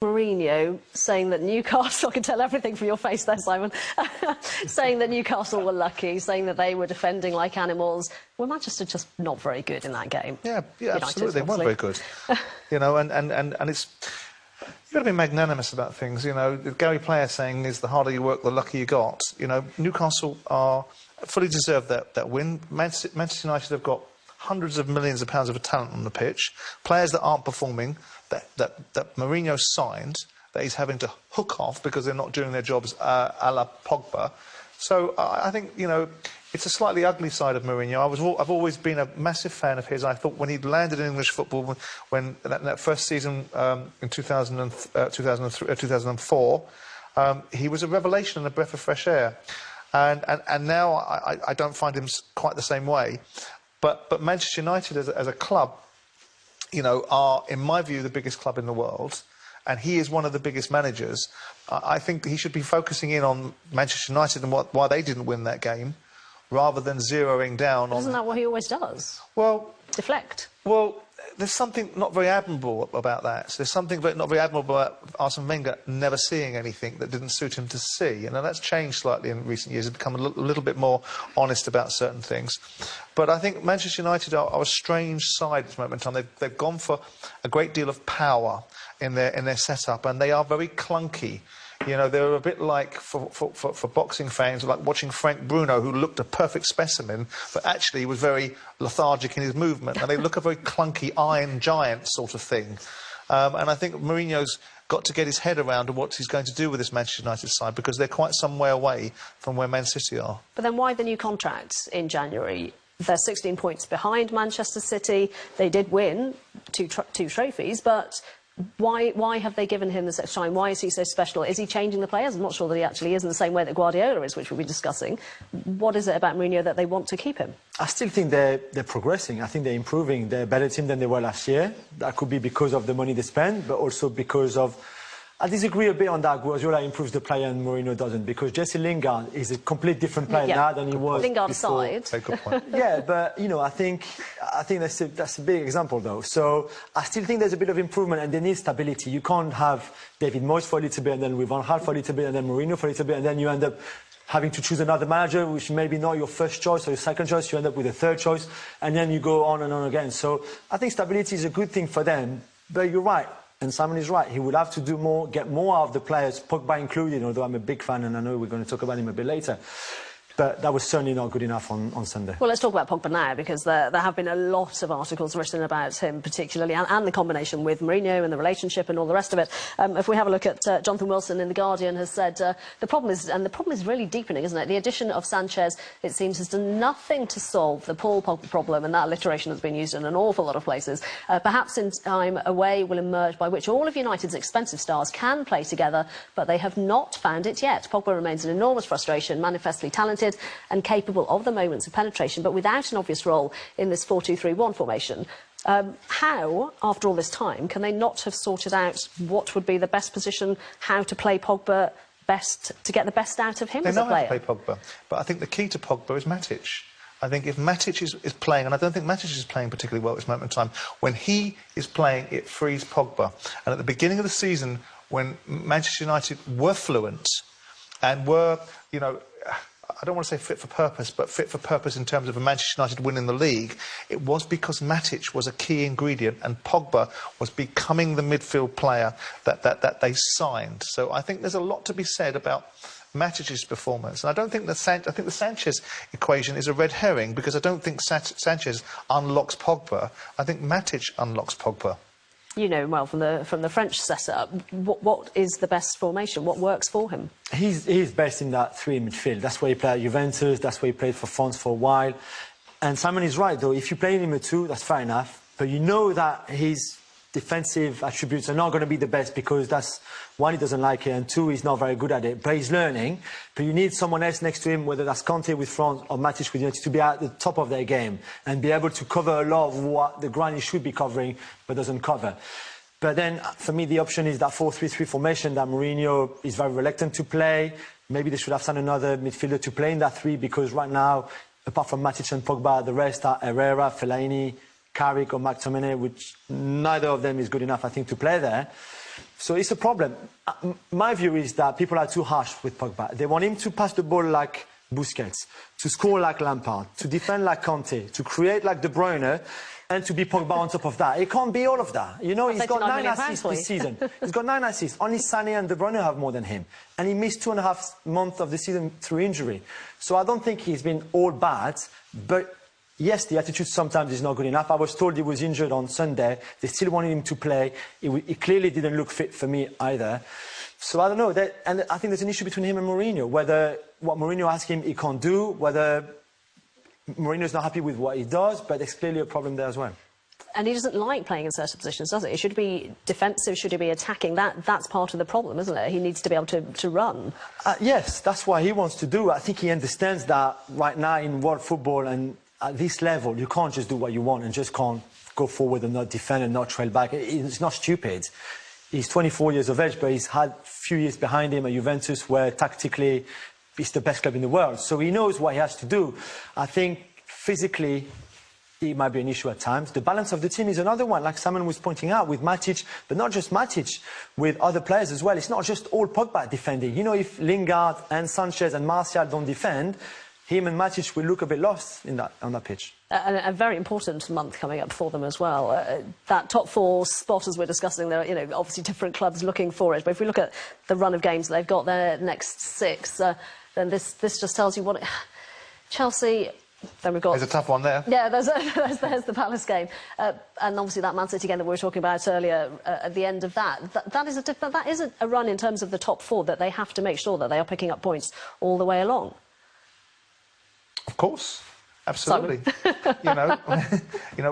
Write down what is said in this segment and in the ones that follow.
Mourinho saying that Newcastle, I can tell everything from your face there, Simon, saying that Newcastle were lucky, saying that they were defending like animals. Were Manchester just not very good in that game? Yeah, United, absolutely. They weren't very good. You know, and it's... You've got to be magnanimous about things, you know. The Gary Player saying is the harder you work, the luckier you got. You know, Newcastle are fully deserved that win. Manchester United have got hundreds of millions of pounds of talent on the pitch. Players that aren't performing, that Mourinho signed, that he's having to hook off because they're not doing their jobs a la Pogba. So I think, you know, it's a slightly ugly side of Mourinho. I've always been a massive fan of his. I thought when he landed in English football, when that first season in 2004, he was a revelation and a breath of fresh air. And now I don't find him quite the same way. But Manchester United as a club, you know, are, in my view, the biggest club in the world. And he is one of the biggest managers. I think he should be focusing in on Manchester United and why they didn't win that game, rather than zeroing down on... Isn't that what he always does? Well... Deflect. Well, there's something not very admirable about that. So there's something not very admirable about Arsene Wenger never seeing anything that didn't suit him to see. You know, that's changed slightly in recent years. He's become a little bit more honest about certain things. But I think Manchester United are a strange side at this moment in time. They've gone for a great deal of power in their setup, and they are very clunky. You know, they're a bit like, for boxing fans, like watching Frank Bruno, who looked a perfect specimen, but actually was very lethargic in his movement. And they look a very clunky iron giant sort of thing. And I think Mourinho's got to get his head around what he's going to do with this Manchester United side, because they're quite some way away from where Man City are. But then why the new contract in January? They're 16 points behind Manchester City. They did win two trophies, but... Why have they given him this extra time? Why is he so special? Is he changing the players? I'm not sure that he actually is in the same way that Guardiola is, which we'll be discussing. What is it about Mourinho that they want to keep him? I still think they're progressing. I think they're improving. They're a better team than they were last year. That could be because of the money they spend, but also because of... I disagree a bit on that. Guardiola improves the player and Mourinho doesn't, because Jesse Lingard is a complete different player now than he was Lingard before. aside. Take a point. Yeah, but, you know, I think that's a big example, though. So I still think there's a bit of improvement, and they need stability. You can't have David Moyes for a little bit, and then with Van Gaal for a little bit, and then Mourinho for a little bit, and then you end up having to choose another manager, which may be not your first choice or your second choice. You end up with a third choice, and then you go on and on again. So I think stability is a good thing for them, but you're right. And Simon is right. He would have to do more, get more out of the players, Pogba included, although I'm a big fan and I know we're going to talk about him a bit later. But that was certainly not good enough on Sunday. Well, let's talk about Pogba now, because there have been a lot of articles written about him particularly, and the combination with Mourinho and the relationship and all the rest of it. If we have a look at Jonathan Wilson in The Guardian has said the problem is really deepening, isn't it? The addition of Sanchez, it seems, has done nothing to solve the Paul Pogba problem, and that alliteration has been used in an awful lot of places. Perhaps in time a way will emerge by which all of United's expensive stars can play together, but they have not found it yet. Pogba remains an enormous frustration, manifestly talented and capable of the moments of penetration, but without an obvious role in this 4-2-3-1 formation. How, after all this time, can they not have sorted out what would be the best position, how to play Pogba best, to get the best out of him as a player? They know how to play Pogba, but I think the key to Pogba is Matic. I think if Matic is playing, and I don't think Matic is playing particularly well at this moment in time, when he is playing, it frees Pogba. And at the beginning of the season, when Manchester United were fluent and were, you know, I don't want to say fit for purpose, but fit for purpose in terms of a Manchester United winning the league, it was because Matic was a key ingredient and Pogba was becoming the midfield player that they signed. So I think there's a lot to be said about Matic's performance. And I don't think I think the Sanchez equation is a red herring, because I don't think Sanchez unlocks Pogba. I think Matic unlocks Pogba. You know him well from the French setup. What is the best formation? What works for him? He's best in that three midfield. That's where he played at Juventus. That's where he played for France for a while. And Simon is right, though. If you play him a two, that's fair enough. But you know that his defensive attributes are not going to be the best, because that's, one, he doesn't like it, and two, he's not very good at it. But he's learning. But you need someone else next to him, whether that's Conte with France or Matic with United, to be at the top of their game and be able to cover a lot of what the ground he should be covering but doesn't cover. But then, for me, the option is that 4-3-3 formation that Mourinho is very reluctant to play. Maybe they should have signed another midfielder to play in that three, because right now, apart from Matic and Pogba, the rest are Herrera, Fellaini, Carragher or McTominay, which neither of them is good enough, I think, to play there. So it's a problem. My view is that people are too harsh with Pogba. They want him to pass the ball like Busquets, to score like Lampard, to defend like Conte, to create like De Bruyne, and to be Pogba on top of that. It can't be all of that. You know, he's got 9 assists this season. He's got 9 assists. Only Sané and De Bruyne have more than him. And he missed 2.5 months of the season through injury. So I don't think he's been all bad, but yes, the attitude sometimes is not good enough. I was told he was injured on Sunday. They still wanted him to play. He clearly didn't look fit for me either. So I don't know. And I think there's an issue between him and Mourinho, whether what Mourinho asked him he can't do, whether Mourinho's not happy with what he does, but there's clearly a problem there as well. And he doesn't like playing in certain positions, does it? It should be defensive, should he be attacking? That's part of the problem, isn't it? He needs to be able to run. Yes, that's what he wants to do. I think he understands that right now in world football and at this level, you can't just do what you want and just can't go forward and not defend and not trail back. It's not stupid. He's 24 years of age, but he's had a few years behind him at Juventus where tactically it's the best club in the world. So he knows what he has to do. I think physically it might be an issue at times. The balance of the team is another one, like Simon was pointing out, with Matic, but not just Matic, with other players as well. It's not just all Pogba defending. You know, if Lingard and Sanchez and Martial don't defend, him and Matic will look a bit lost on that pitch. A very important month coming up for them as well. That top 4 spot, as we're discussing, there are, you know, obviously different clubs looking for it. But if we look at the run of games they've got their next 6, then this just tells you what Chelsea. Then we've got. There's a tough one there. Yeah, there's the Palace game, and obviously that Man City game that we were talking about earlier. At the end of that is a run in terms of the top 4 that they have to make sure that they are picking up points all the way along. Of course, absolutely. you know,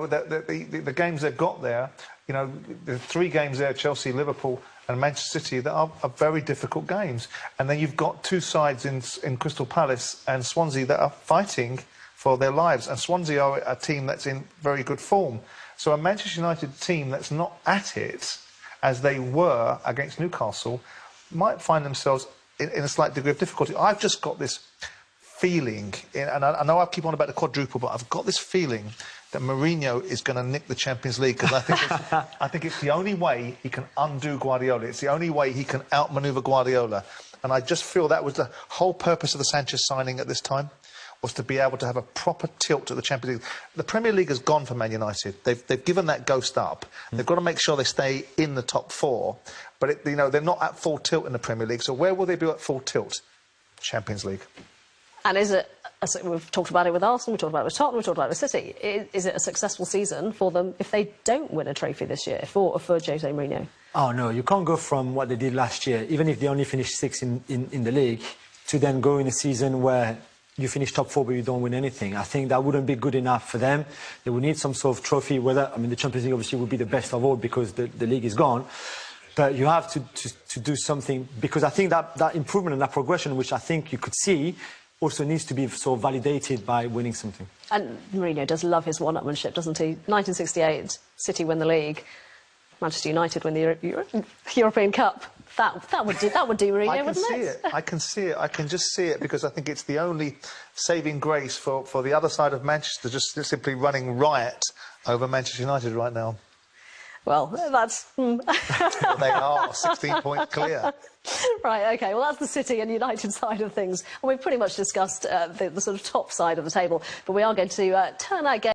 the games they've got there. You know, the 3 games there: Chelsea, Liverpool, and Manchester City. That are very difficult games. And then you've got 2 sides in Crystal Palace and Swansea that are fighting for their lives. And Swansea are a team that's in very good form. So a Manchester United team that's not at it as they were against Newcastle might find themselves in a slight degree of difficulty. I've just got this feeling, and I know I keep on about the quadruple, but I've got this feeling that Mourinho is going to nick the Champions League, because I think it's the only way he can undo Guardiola. It's the only way he can outmaneuver Guardiola. And I just feel that was the whole purpose of the Sanchez signing at this time, was to be able to have a proper tilt at the Champions League. The Premier League has gone for Man United. They've given that ghost up. They've got to make sure they stay in the top 4. But, you know, they're not at full tilt in the Premier League. So where will they be at full tilt? Champions League. And is it, as we've talked about it with Arsenal, we've talked about it with Tottenham, we've talked about it with City, is it a successful season for them if they don't win a trophy this year, for Jose Mourinho? Oh, no, you can't go from what they did last year, even if they only finished 6th in the league, to then go in a season where you finish top 4 but you don't win anything. I think that wouldn't be good enough for them. They would need some sort of trophy, whether, I mean, the Champions League obviously would be the best of all because the league is gone. But you have to do something, because I think that improvement and that progression, which I think you could see, also needs to be sort of validated by winning something. And Mourinho does love his one-upmanship, doesn't he? 1968, City win the league, Manchester United win the European Cup. That would do Mourinho, wouldn't it? I can see it. I can just see it, because I think it's the only saving grace for the other side of Manchester, just simply running riot over Manchester United right now. Well, that's... Well, they are 16 points clear. Right, OK. Well, that's the City and United side of things. And we've pretty much discussed the sort of top side of the table. But we are going to turn our game